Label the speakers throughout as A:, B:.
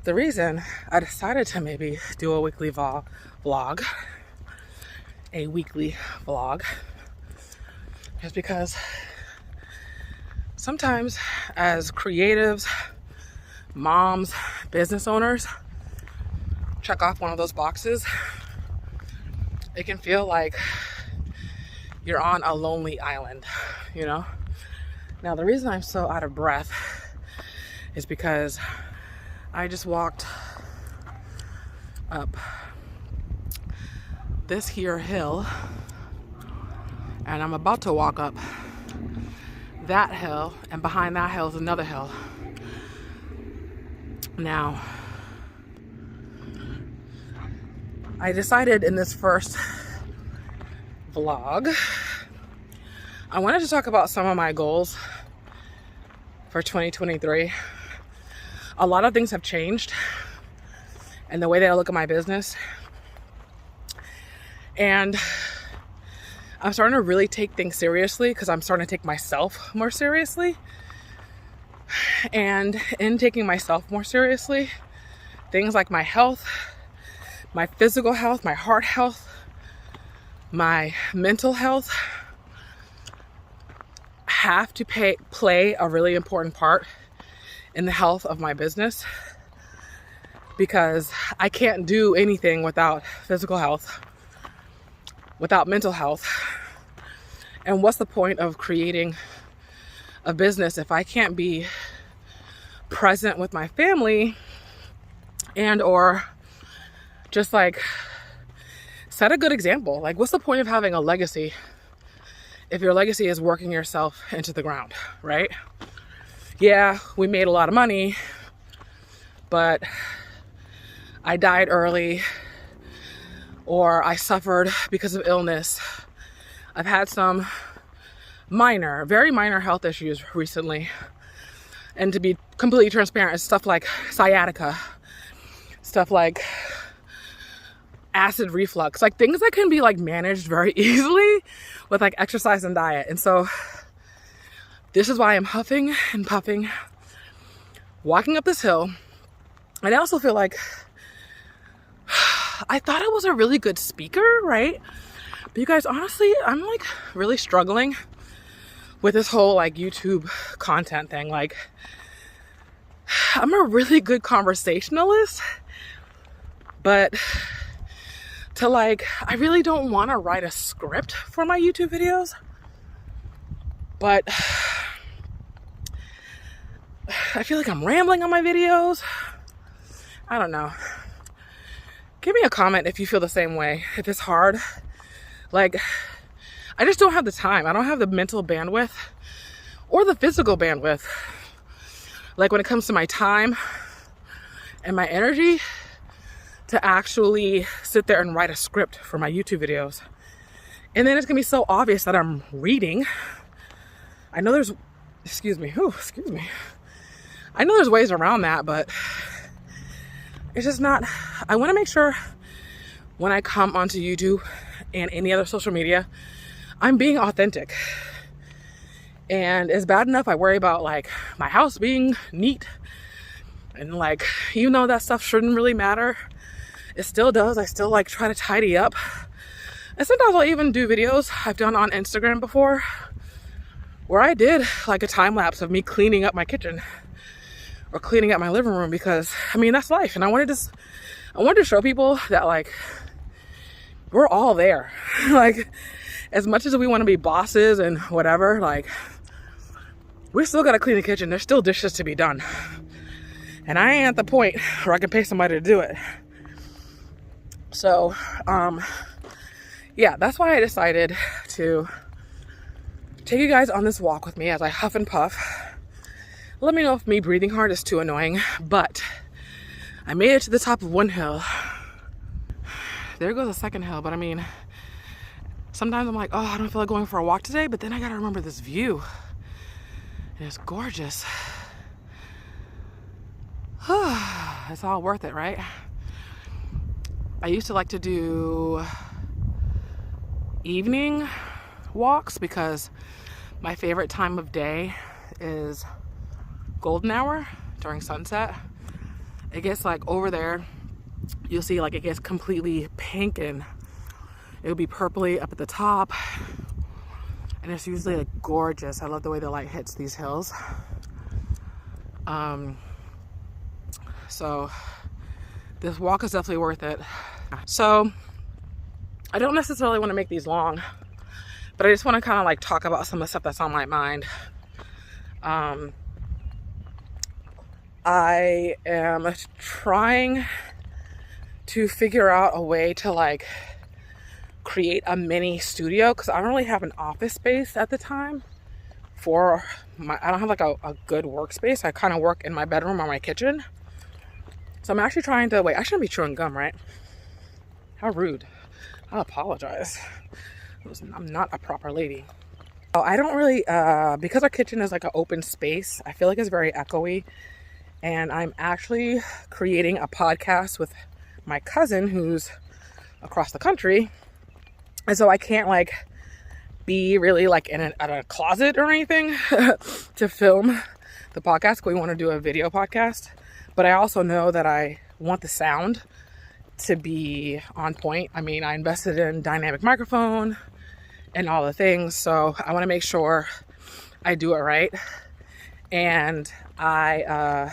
A: the reason I decided to maybe do a weekly vlog is because sometimes as creatives, moms, business owners, check off one of those boxes, it can feel like you're on a lonely island, you know? Now, the reason I'm so out of breath is because I just walked up this here hill, and I'm about to walk up that hill, and behind that hill is another hill. Now, I decided in this first vlog, I wanted to talk about some of my goals for 2023. A lot of things have changed in the way that I look at my business. And I'm starting to really take things seriously because I'm starting to take myself more seriously. And in taking myself more seriously, things like my health, my physical health, my heart health, my mental health have to play a really important part in the health of my business, because I can't do anything without physical health, without mental health. And what's the point of creating a business if I can't be present with my family and or just like set a good example? Like, what's the point of having a legacy if your legacy is working yourself into the ground, right? Yeah, we made a lot of money, but I died early, or I suffered because of illness. I've had some very minor health issues recently. And to be completely transparent, it's stuff like sciatica, stuff like acid reflux, like things that can be like managed very easily with like exercise and diet. And so this is why I'm huffing and puffing, walking up this hill. And I also feel like I thought I was a really good speaker, right? But you guys, honestly, I'm like really struggling with this whole like YouTube content thing. Like, I'm a really good conversationalist, but I really don't want to write a script for my YouTube videos. But I feel like I'm rambling on my videos. I don't know. Give me a comment if you feel the same way. If it's hard. Like, I just don't have the time. I don't have the mental bandwidth or the physical bandwidth. Like, when it comes to my time and my energy to actually sit there and write a script for my YouTube videos. And then it's gonna be so obvious that I'm reading. I know there's, excuse me. I know there's ways around that, but it's just not, I wanna make sure when I come onto YouTube and any other social media, I'm being authentic. And it's bad enough I worry about like my house being neat, and like, even though that stuff shouldn't really matter, it still does. I still like try to tidy up. And sometimes I'll even do videos I've done on Instagram before where I did like a time lapse of me cleaning up my kitchen or cleaning up my living room, because I mean, that's life. And I wanted to show people that like we're all there. Like, as much as we want to be bosses and whatever, like, we still got to clean the kitchen. There's still dishes to be done. And I ain't at the point where I can pay somebody to do it. So, yeah, that's why I decided to take you guys on this walk with me as I huff and puff. Let me know if me breathing hard is too annoying, but I made it to the top of one hill. There goes a second hill, but I mean, sometimes I'm like, oh, I don't feel like going for a walk today, but then I gotta remember this view. And it's gorgeous. It's all worth it, right? I used to like to do evening walks because my favorite time of day is golden hour during sunset. it gets like over there, you'll see like it gets completely pink and it'll be purpley up at the top. And it's usually like gorgeous. I love the way the light hits these hills. So this walk is definitely worth it. So I don't necessarily want to make these long, but I just want to kind of like talk about some of the stuff that's on my mind. I am trying to figure out a way to like create a mini studio because I don't really have an office space at the time for my, I don't have like a good workspace. I kind of work in my bedroom or my kitchen. So I'm actually trying to, wait, I shouldn't be chewing gum, right? How rude. I apologize. I'm not a proper lady. Oh, I don't really, because our kitchen is like an open space, I feel like it's very echoey. And I'm actually creating a podcast with my cousin who's across the country. And so I can't like be really like in a closet or anything to film the podcast. We want to do a video podcast. But I also know that I want the sound to be on point. I mean, I invested in dynamic microphone and all the things. So I want to make sure I do it right. And I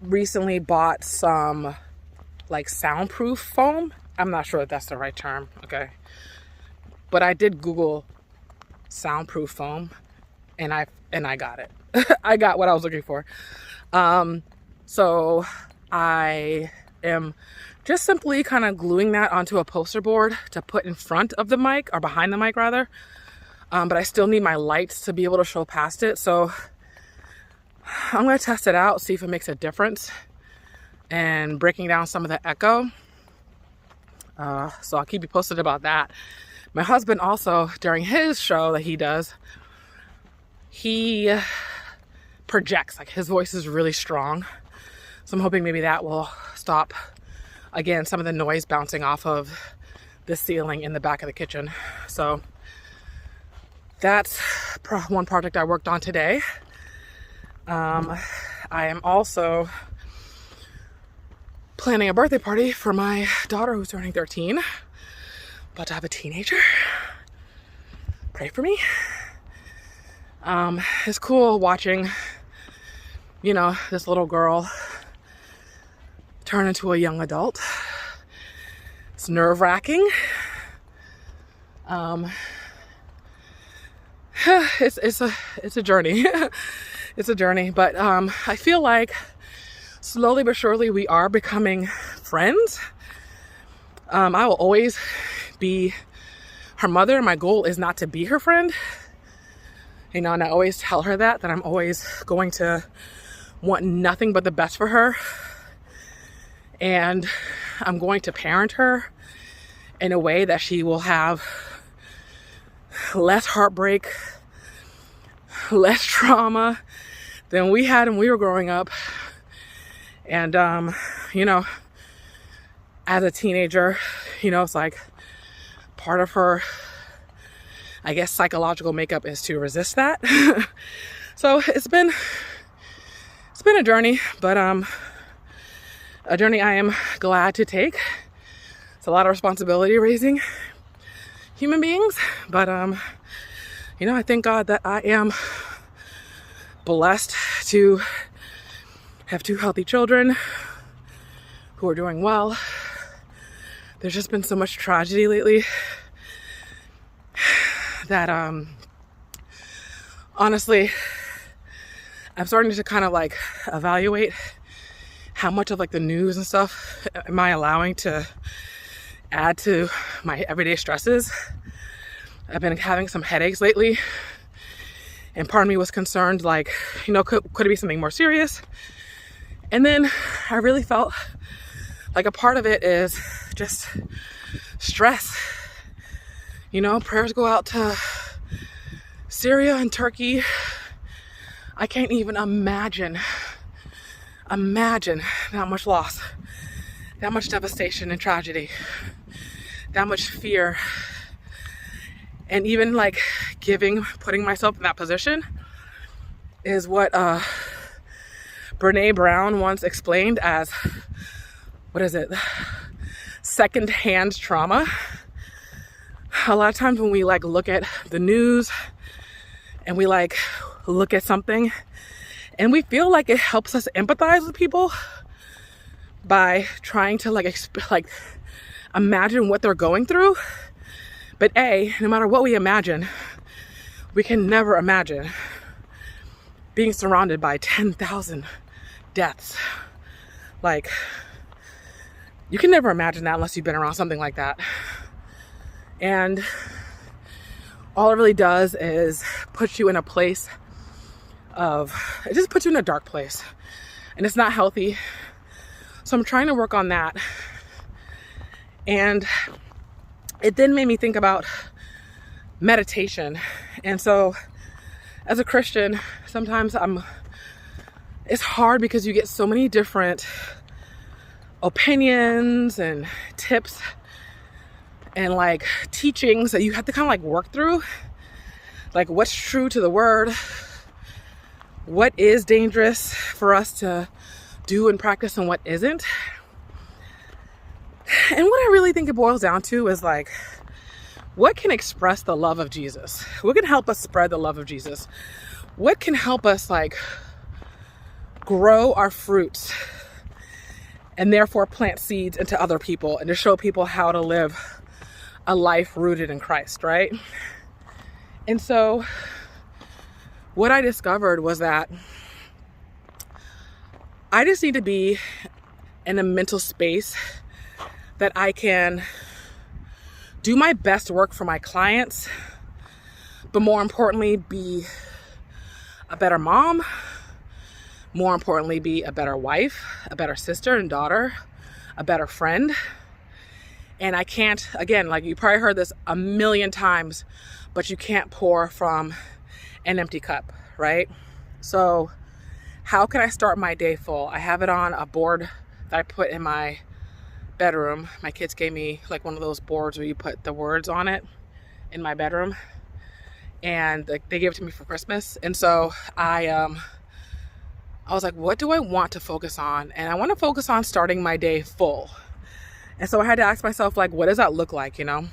A: recently bought some like soundproof foam. I'm not sure if that's the right term, okay? But I did Google soundproof foam and I got it. I got what I was looking for. So I am just simply kind of gluing that onto a poster board to put in front of the mic, or behind the mic rather. But I still need my lights to be able to show past it. So I'm going to test it out, see if it makes a difference, and breaking down some of the echo. So I'll keep you posted about that. My husband also, during his show that he does, he projects, like his voice is really strong. So I'm hoping maybe that will stop, again, some of the noise bouncing off of the ceiling in the back of the kitchen. So that's one project I worked on today. I am also planning a birthday party for my daughter who's turning 13. About to have a teenager. Pray for me. It's cool watching, you know, this little girl turn into a young adult. It's nerve-wracking. It's a journey. It's a journey, but I feel like slowly but surely we are becoming friends. I will always be her mother. My goal is not to be her friend. You know, and I always tell her that I'm always going to want nothing but the best for her. And I'm going to parent her in a way that she will have less heartbreak, less trauma than we had when we were growing up. And, you know, as a teenager, you know, it's like part of her, I guess, psychological makeup is to resist that. So it's been a journey, but a journey I am glad to take. It's a lot of responsibility raising human beings, but you know, I thank God that I am blessed to have 2 healthy children who are doing well. There's just been so much tragedy lately that honestly, I'm starting to kind of like evaluate how much of like the news and stuff am I allowing to add to my everyday stresses. I've been having some headaches lately, and part of me was concerned, like, you know, could it be something more serious? And then I really felt like a part of it is just stress. You know, prayers go out to Syria and Turkey. I can't even imagine that much loss, that much devastation and tragedy, that much fear. And even like putting myself in that position is what Brene Brown once explained as, what is it? Secondhand trauma. A lot of times when we like look at the news and we like look at something and we feel like it helps us empathize with people by trying to like imagine what they're going through. But no matter what we imagine, we can never imagine being surrounded by 10,000 deaths. Like, you can never imagine that unless you've been around something like that. And all it really does is put you in a place it just puts you in a dark place. And it's not healthy. So I'm trying to work on that. And it then made me think about meditation. And so as a Christian, sometimes it's hard because you get so many different opinions and tips and like teachings that you have to kind of like work through. Like, what's true to the word? What is dangerous for us to do and practice and what isn't? And what I really think it boils down to is like, what can express the love of Jesus? What can help us spread the love of Jesus? What can help us like grow our fruits and therefore plant seeds into other people and to show people how to live a life rooted in Christ, right? And so what I discovered was that I just need to be in a mental space that I can do my best work for my clients, but more importantly, be a better mom, more importantly, be a better wife, a better sister and daughter, a better friend. And I can't, again, like you probably heard this a million times, but you can't pour from an empty cup, right? So how can I start my day full? I have it on a board that I put in my bedroom. My kids gave me like one of those boards where you put the words on it in my bedroom, and they gave it to me for Christmas. And so I was like, what do I want to focus on? And I want to focus on starting my day full. And so I had to ask myself, like, what does that look like? You know,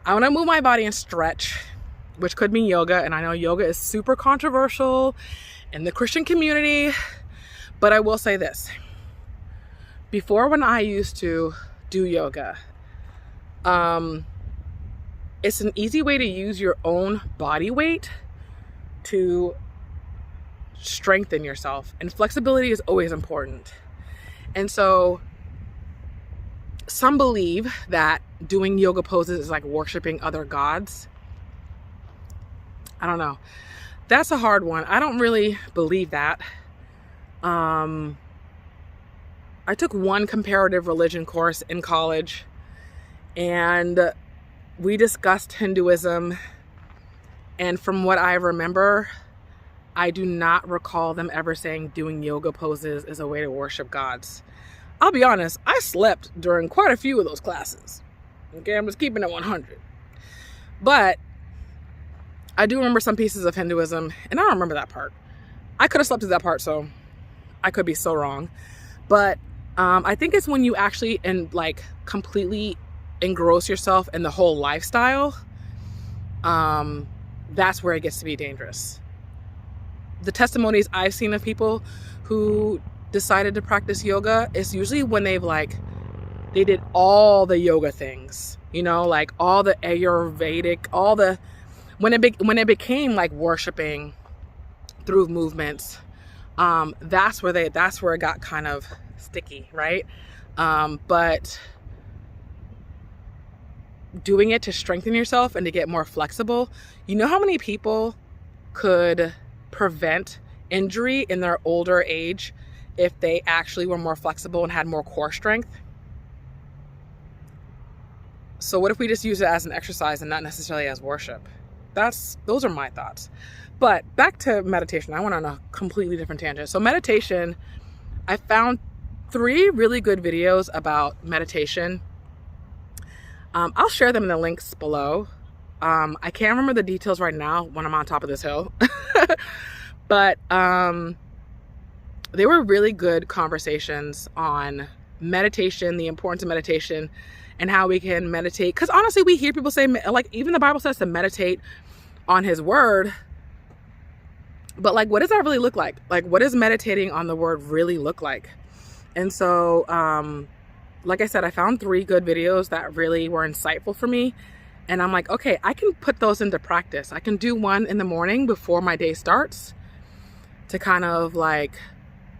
A: I want to move my body and stretch, which could mean yoga. And I know yoga is super controversial in the Christian community, but I will say this. Before, when I used to do yoga, it's an easy way to use your own body weight to strengthen yourself. And flexibility is always important. And so some believe that doing yoga poses is like worshiping other gods. I don't know. That's a hard one. I don't really believe that. I took one comparative religion course in college, and we discussed Hinduism. And from what I remember, I do not recall them ever saying doing yoga poses is a way to worship gods. I'll be honest, I slept during quite a few of those classes. Okay, I'm just keeping it 100. But I do remember some pieces of Hinduism, and I don't remember that part. I could have slept through that part, so I could be so wrong. But I think it's when you actually completely engross yourself in the whole lifestyle, that's where it gets to be dangerous. The testimonies I've seen of people who decided to practice yoga is usually when they did all the yoga things, you know, like all the Ayurvedic, when it became like worshiping through movements, that's where it got kind of sticky, right? But doing it to strengthen yourself and to get more flexible, you know how many people could prevent injury in their older age if they actually were more flexible and had more core strength? So what if we just use it as an exercise and not necessarily as worship? Those are my thoughts. But back to meditation. I went on a completely different tangent. So meditation, I found 3 really good videos about meditation. I'll share them in the links below. I can't remember the details right now when I'm on top of this hill. But they were really good conversations on meditation, the importance of meditation, and how we can meditate. Because honestly, we hear people say, like, even the Bible says to meditate on his word. But like, what does that really look like? Like, what does meditating on the word really look like? And so, like I said, I found 3 good videos that really were insightful for me. And I'm like, okay, I can put those into practice. I can do one in the morning before my day starts to kind of like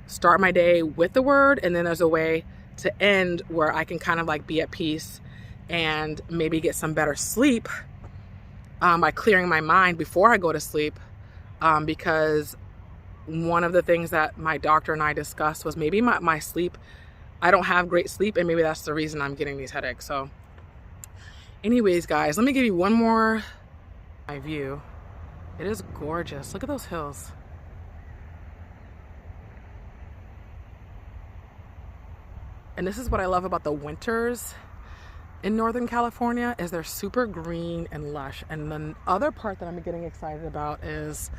A: start my day with the word. And then there's a way to end where I can kind of like be at peace and maybe get some better sleep by clearing my mind before I go to sleep. Because one of the things that my doctor and I discussed was maybe my sleep, I don't have great sleep, and maybe that's the reason I'm getting these headaches. So anyways, guys, let me give you one more view. It is gorgeous. Look at those hills. And this is what I love about the winters in Northern California, is they're super green and lush. And the other part that I'm getting excited about is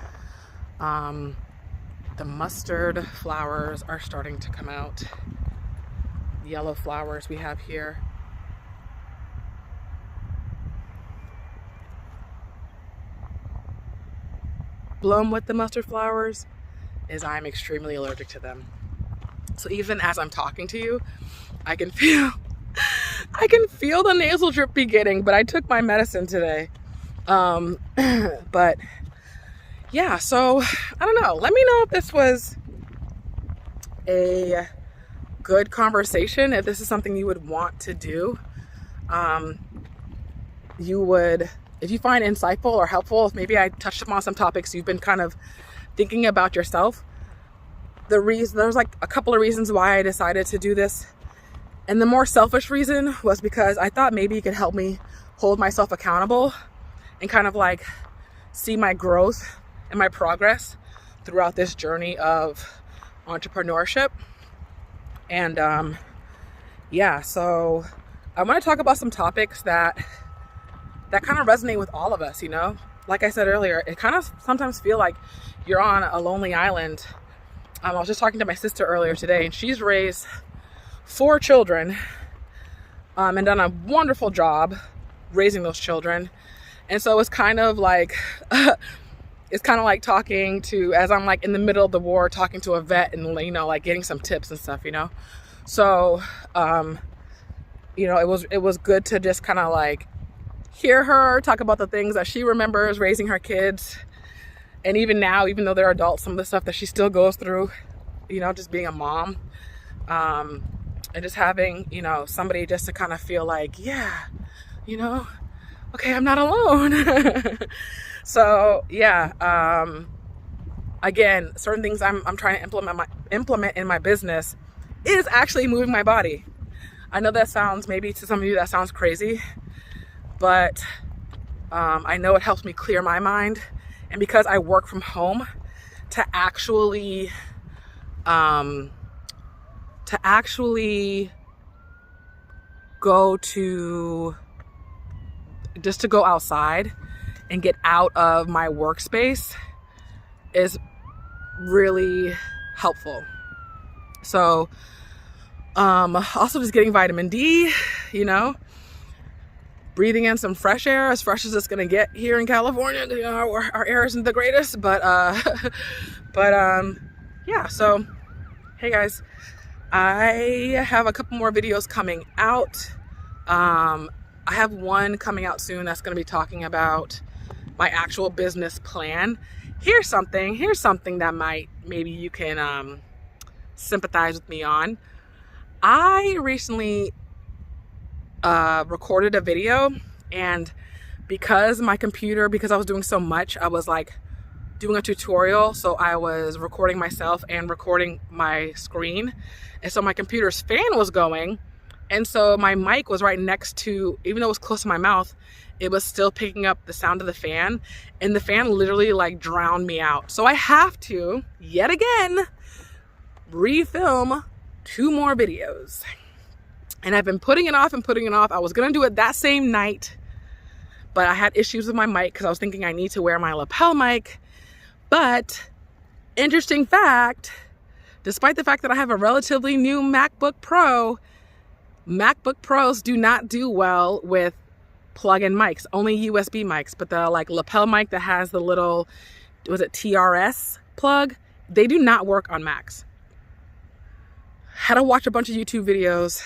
A: the mustard flowers are starting to come out. Yellow flowers we have here. Bloom with the mustard flowers is I'm extremely allergic to them. So even as I'm talking to you, I can feel the nasal drip beginning, but I took my medicine today. But yeah, so I don't know. Let me know if this was a good conversation, if this is something you would want to do. If you find insightful or helpful, if maybe I touched upon some topics you've been kind of thinking about yourself. There's like a couple of reasons why I decided to do this. And the more selfish reason was because I thought maybe it could help me hold myself accountable and kind of like see my growth and my progress throughout this journey of entrepreneurship. And yeah, so I want to talk about some topics that kind of resonate with all of us, you know? Like I said earlier, it kind of sometimes feel like you're on a lonely island. I was just talking to my sister earlier today, and she's raised 4 children and done a wonderful job raising those children. And so it's kind of like talking to, as I'm like in the middle of the war, talking to a vet and, you know, like getting some tips and stuff, you know? So, you know, it was good to just kind of like hear her talk about the things that she remembers raising her kids. And even now, even though they're adults, some of the stuff that she still goes through, you know, just being a mom, and just having, you know, somebody just to kind of feel like, yeah, you know, okay, I'm not alone. So yeah, again, certain things I'm trying to implement in my business is actually moving my body. I know that sounds, maybe to some of you that sounds crazy, but I know it helps me clear my mind. And because I work from home, to actually go outside and get out of my workspace is really helpful. So also just getting vitamin D, you know, breathing in some fresh air, as fresh as it's gonna get here in California. You know, our air isn't the greatest, but yeah. So hey guys, I have a couple more videos coming out. I have one coming out soon that's gonna be talking about my actual business plan. Here's something that maybe you can sympathize with me on. I recently recorded a video, and because I was doing so much, I was like doing a tutorial, so I was recording myself and recording my screen, and so my computer's fan was going, and so my mic was right next to, even though it was close to my mouth, it was still picking up the sound of the fan, and the fan literally like drowned me out. So I have to yet again refilm 2 more videos. And I've been putting it off. I was gonna do it that same night, but I had issues with my mic because I was thinking I need to wear my lapel mic. But interesting fact, Despite the fact that I have a relatively new MacBook Pro, MacBook Pros do not do well with plug-in mics, only USB mics. But the like lapel mic that has the little, was it TRS plug? They do not work on Macs. Had to watch a bunch of YouTube videos.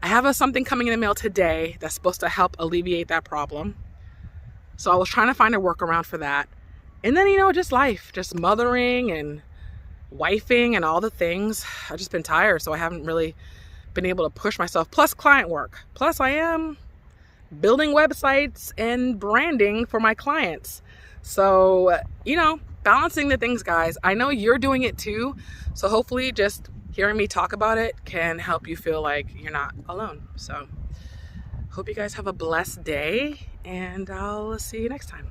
A: I have something coming in the mail today that's supposed to help alleviate that problem. So I was trying to find a workaround for that. And then, you know, just life, just mothering and wifing and all the things. I've just been tired, so I haven't really been able to push myself. Plus client work. Plus I am building websites and branding for my clients. So, you know, balancing the things, guys. I know you're doing it too. So hopefully just hearing me talk about it can help you feel like you're not alone. So hope you guys have a blessed day, and I'll see you next time.